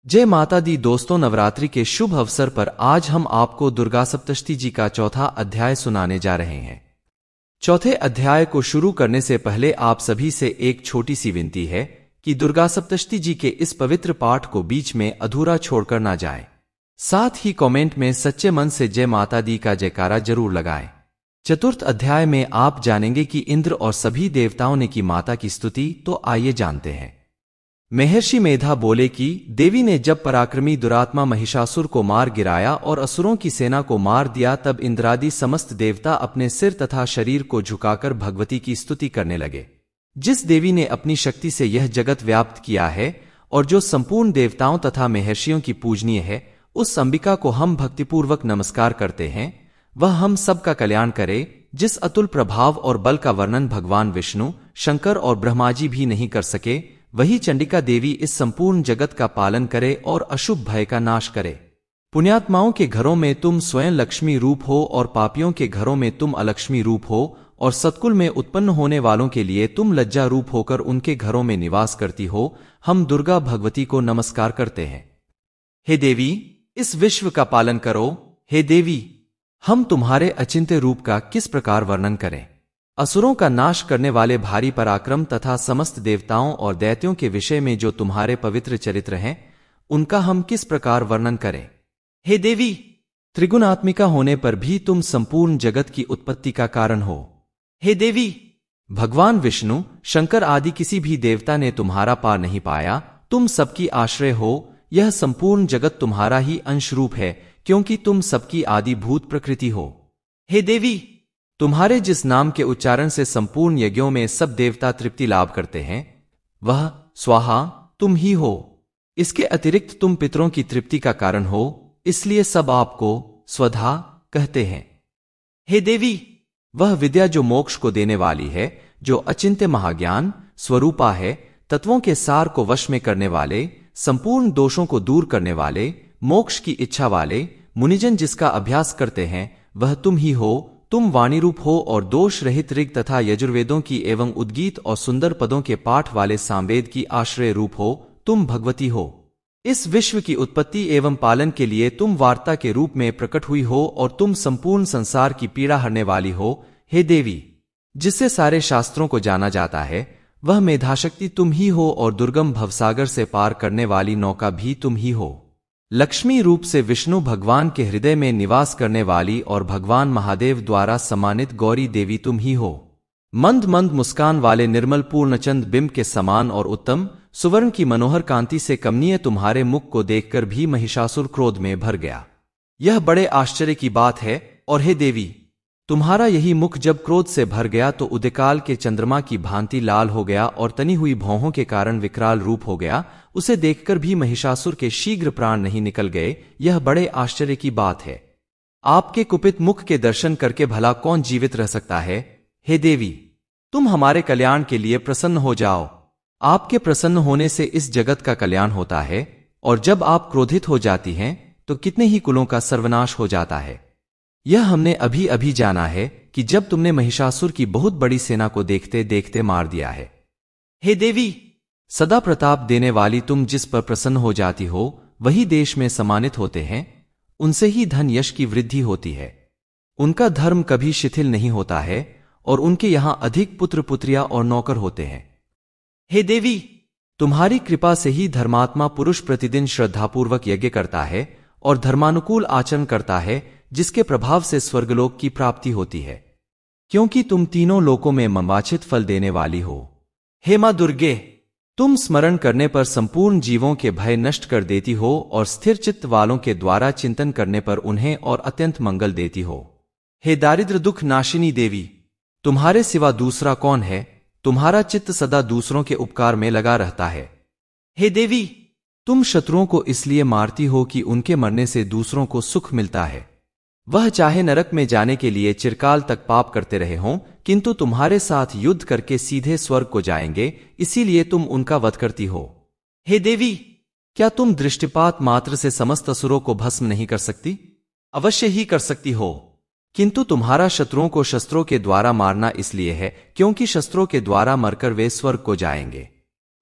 जय माता दी दोस्तों, नवरात्रि के शुभ अवसर पर आज हम आपको दुर्गा सप्तशती जी का चौथा अध्याय सुनाने जा रहे हैं। चौथे अध्याय को शुरू करने से पहले आप सभी से एक छोटी सी विनती है कि दुर्गा सप्तशती जी के इस पवित्र पाठ को बीच में अधूरा छोड़कर ना जाए। साथ ही कमेंट में सच्चे मन से जय माता दी का जयकारा जरूर लगाएं। चतुर्थ अध्याय में आप जानेंगे कि इंद्र और सभी देवताओं ने की माता की स्तुति। तो आइए जानते हैं। महर्षि मेधा बोले कि देवी ने जब पराक्रमी दुरात्मा महिषासुर को मार गिराया और असुरों की सेना को मार दिया, तब इंद्रादि समस्त देवता अपने सिर तथा शरीर को झुकाकर भगवती की स्तुति करने लगे। जिस देवी ने अपनी शक्ति से यह जगत व्याप्त किया है और जो संपूर्ण देवताओं तथा महर्षियों की पूजनीय है, उस अंबिका को हम भक्तिपूर्वक नमस्कार करते हैं। वह हम सबका कल्याण करे। जिस अतुल प्रभाव और बल का वर्णन भगवान विष्णु, शंकर और ब्रह्माजी भी नहीं कर सके, वही चंडिका देवी इस संपूर्ण जगत का पालन करे और अशुभ भय का नाश करे। पुण्यात्माओं के घरों में तुम स्वयं लक्ष्मी रूप हो और पापियों के घरों में तुम अलक्ष्मी रूप हो, और सत्कुल में उत्पन्न होने वालों के लिए तुम लज्जा रूप होकर उनके घरों में निवास करती हो। हम दुर्गा भगवती को नमस्कार करते हैं। हे देवी, इस विश्व का पालन करो। हे देवी, हम तुम्हारे अचिंत्य रूप का किस प्रकार वर्णन करें। असुरों का नाश करने वाले भारी पराक्रम तथा समस्त देवताओं और दैत्यों के विषय में जो तुम्हारे पवित्र चरित्र हैं, उनका हम किस प्रकार वर्णन करें। हे देवी, त्रिगुणात्मिका होने पर भी तुम संपूर्ण जगत की उत्पत्ति का कारण हो। हे देवी, भगवान विष्णु, शंकर आदि किसी भी देवता ने तुम्हारा पार नहीं पाया। तुम सबकी आश्रय हो। यह संपूर्ण जगत तुम्हारा ही अंश रूप है, क्योंकि तुम सबकी आदिभूत प्रकृति हो। हे देवी, तुम्हारे जिस नाम के उच्चारण से संपूर्ण यज्ञों में सब देवता तृप्ति लाभ करते हैं, वह स्वाहा तुम ही हो। इसके अतिरिक्त तुम पितरों की तृप्ति का कारण हो, इसलिए सब आपको स्वधा कहते हैं। हे देवी, वह विद्या जो मोक्ष को देने वाली है, जो अचिंत्य महाज्ञान स्वरूपा है, तत्वों के सार को वश में करने वाले, संपूर्ण दोषों को दूर करने वाले, मोक्ष की इच्छा वाले मुनिजन जिसका अभ्यास करते हैं, वह तुम ही हो। तुम वाणी रूप हो और दोष रहित ऋग तथा यजुर्वेदों की एवं उद्गीत और सुंदर पदों के पाठ वाले सामवेद की आश्रय रूप हो। तुम भगवती हो। इस विश्व की उत्पत्ति एवं पालन के लिए तुम वार्ता के रूप में प्रकट हुई हो और तुम संपूर्ण संसार की पीड़ा हरने वाली हो। हे देवी, जिससे सारे शास्त्रों को जाना जाता है, वह मेधाशक्ति तुम ही हो और दुर्गम भवसागर से पार करने वाली नौका भी तुम ही हो। लक्ष्मी रूप से विष्णु भगवान के हृदय में निवास करने वाली और भगवान महादेव द्वारा सम्मानित गौरी देवी तुम ही हो। मंद मंद मुस्कान वाले निर्मल पूर्णचंद बिंब के समान और उत्तम सुवर्ण की मनोहर कांति से कमनीय तुम्हारे मुख को देखकर भी महिषासुर क्रोध में भर गया। यह बड़े आश्चर्य की बात है। और हे देवी, तुम्हारा यही मुख जब क्रोध से भर गया तो उदयकाल के चंद्रमा की भांति लाल हो गया और तनी हुई भौहों के कारण विकराल रूप हो गया। उसे देखकर भी महिषासुर के शीघ्र प्राण नहीं निकल गए। यह बड़े आश्चर्य की बात है। आपके कुपित मुख के दर्शन करके भला कौन जीवित रह सकता है। हे देवी, तुम हमारे कल्याण के लिए प्रसन्न हो जाओ। आपके प्रसन्न होने से इस जगत का कल्याण होता है, और जब आप क्रोधित हो जाती हैं तो कितने ही कुलों का सर्वनाश हो जाता है। यह हमने अभी अभी जाना है कि जब तुमने महिषासुर की बहुत बड़ी सेना को देखते देखते मार दिया है। हे देवी, सदा प्रताप देने वाली तुम जिस पर प्रसन्न हो जाती हो, वही देश में सम्मानित होते हैं। उनसे ही धन यश की वृद्धि होती है। उनका धर्म कभी शिथिल नहीं होता है और उनके यहां अधिक पुत्र पुत्रियां और नौकर होते हैं। हे देवी, तुम्हारी कृपा से ही धर्मात्मा पुरुष प्रतिदिन श्रद्धापूर्वक यज्ञ करता है और धर्मानुकूल आचरण करता है, जिसके प्रभाव से स्वर्गलोक की प्राप्ति होती है, क्योंकि तुम तीनों लोकों में मनवांछित फल देने वाली हो। हे मां दुर्गे, तुम स्मरण करने पर संपूर्ण जीवों के भय नष्ट कर देती हो और स्थिर चित्त वालों के द्वारा चिंतन करने पर उन्हें और अत्यंत मंगल देती हो। हे दारिद्र दुख नाशिनी देवी, तुम्हारे सिवा दूसरा कौन है। तुम्हारा चित्त सदा दूसरों के उपकार में लगा रहता है। हे देवी, तुम शत्रुओं को इसलिए मारती हो कि उनके मरने से दूसरों को सुख मिलता है। वह चाहे नरक में जाने के लिए चिरकाल तक पाप करते रहे हों, किंतु तुम्हारे साथ युद्ध करके सीधे स्वर्ग को जाएंगे, इसीलिए तुम उनका वध करती हो। हे देवी, क्या तुम दृष्टिपात मात्र से समस्त असुरों को भस्म नहीं कर सकती। अवश्य ही कर सकती हो, किंतु तुम्हारा शत्रुओं को शस्त्रों के द्वारा मारना इसलिए है क्योंकि शस्त्रों के द्वारा मरकर वे स्वर्ग को जाएंगे।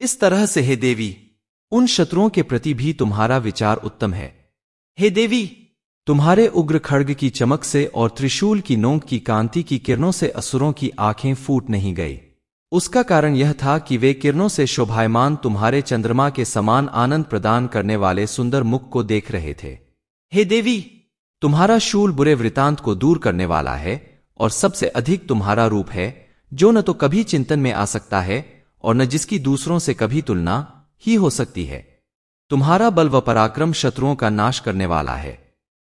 इस तरह से हे देवी, उन शत्रुओं के प्रति भी तुम्हारा विचार उत्तम है। हे देवी, तुम्हारे उग्र खड्ग की चमक से और त्रिशूल की नोक की कांति की किरणों से असुरों की आंखें फूट नहीं गई। उसका कारण यह था कि वे किरणों से शोभायमान तुम्हारे चंद्रमा के समान आनंद प्रदान करने वाले सुंदर मुख को देख रहे थे। हे देवी, तुम्हारा शूल बुरे वृतांत को दूर करने वाला है और सबसे अधिक तुम्हारा रूप है, जो न तो कभी चिंतन में आ सकता है और न जिसकी दूसरों से कभी तुलना ही हो सकती है। तुम्हारा बल व पराक्रम शत्रुओं का नाश करने वाला है,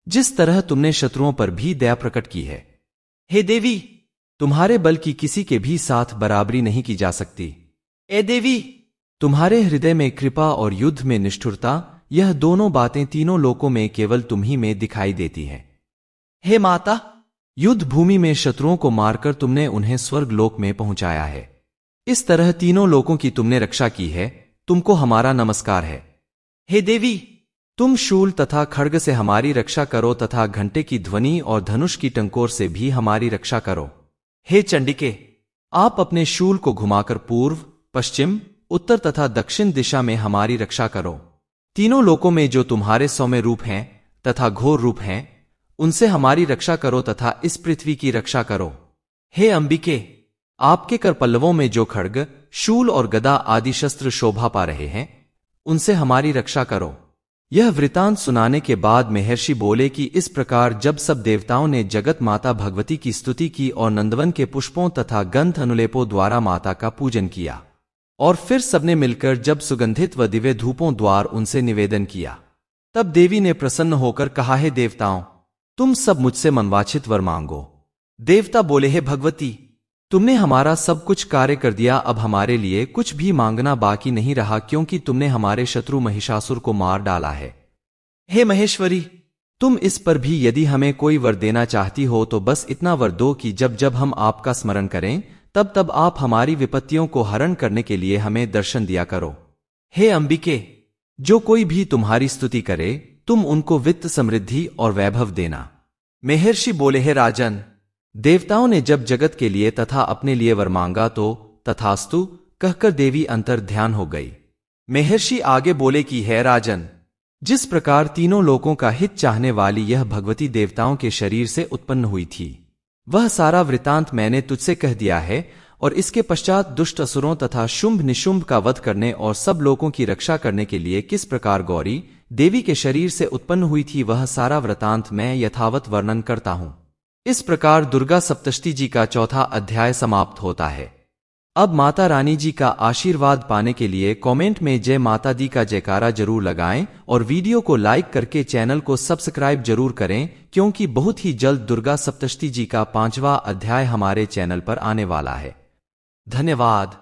जिस तरह तुमने शत्रुओं पर भी दया प्रकट की है। हे देवी, तुम्हारे बल की किसी के भी साथ बराबरी नहीं की जा सकती। ए देवी, तुम्हारे हृदय में कृपा और युद्ध में निष्ठुरता, यह दोनों बातें तीनों लोकों में केवल तुम ही में दिखाई देती हैं। हे माता, युद्ध भूमि में शत्रुओं को मारकर तुमने उन्हें स्वर्ग लोक में पहुंचाया है। इस तरह तीनों लोकों की तुमने रक्षा की है, तुमको हमारा नमस्कार है। हे देवी, तुम शूल तथा खड्ग से हमारी रक्षा करो तथा घंटे की ध्वनि और धनुष की टंकोर से भी हमारी रक्षा करो। हे चंडिके, आप अपने शूल को घुमाकर पूर्व, पश्चिम, उत्तर तथा दक्षिण दिशा में हमारी रक्षा करो। तीनों लोकों में जो तुम्हारे सौम्य रूप हैं तथा घोर रूप हैं, उनसे हमारी रक्षा करो तथा इस पृथ्वी की रक्षा करो। हे अंबिके, आपके कर पल्लवों में जो खड्ग, शूल और गदा आदि शस्त्र शोभा पा रहे हैं, उनसे हमारी रक्षा करो। यह वृतांत सुनाने के बाद महर्षि बोले कि इस प्रकार जब सब देवताओं ने जगत माता भगवती की स्तुति की और नंदवन के पुष्पों तथा गंध अनुलेपों द्वारा माता का पूजन किया, और फिर सबने मिलकर जब सुगंधित व दिव्य धूपों द्वारा उनसे निवेदन किया, तब देवी ने प्रसन्न होकर कहा, हे देवताओं, तुम सब मुझसे मनवांछित वर मांगो। देवता बोले, हे भगवती, तुमने हमारा सब कुछ कार्य कर दिया, अब हमारे लिए कुछ भी मांगना बाकी नहीं रहा, क्योंकि तुमने हमारे शत्रु महिषासुर को मार डाला है। हे महेश्वरी, तुम इस पर भी यदि हमें कोई वर देना चाहती हो तो बस इतना वर दो कि जब जब हम आपका स्मरण करें तब तब आप हमारी विपत्तियों को हरण करने के लिए हमें दर्शन दिया करो। हे अंबिके, जो कोई भी तुम्हारी स्तुति करे तुम उनको वित्त, समृद्धि और वैभव देना। महर्षि बोले, हे राजन, देवताओं ने जब जगत के लिए तथा अपने लिए वर मांगा तो तथास्तु कहकर देवी अंतर ध्यान हो गई। महर्षि आगे बोले कि हे राजन, जिस प्रकार तीनों लोकों का हित चाहने वाली यह भगवती देवताओं के शरीर से उत्पन्न हुई थी, वह सारा वृतांत मैंने तुझसे कह दिया है, और इसके पश्चात दुष्ट असुरों तथा शुंभ निशुंभ का वध करने और सब लोगों की रक्षा करने के लिए किस प्रकार गौरी देवी के शरीर से उत्पन्न हुई थी, वह सारा वृतांत मैं यथावत वर्णन करता हूं। इस प्रकार दुर्गा सप्तशती जी का चौथा अध्याय समाप्त होता है। अब माता रानी जी का आशीर्वाद पाने के लिए कमेंट में जय माता दी का जयकारा जरूर लगाएं और वीडियो को लाइक करके चैनल को सब्सक्राइब जरूर करें, क्योंकि बहुत ही जल्द दुर्गा सप्तशती जी का 5वां अध्याय हमारे चैनल पर आने वाला है। धन्यवाद।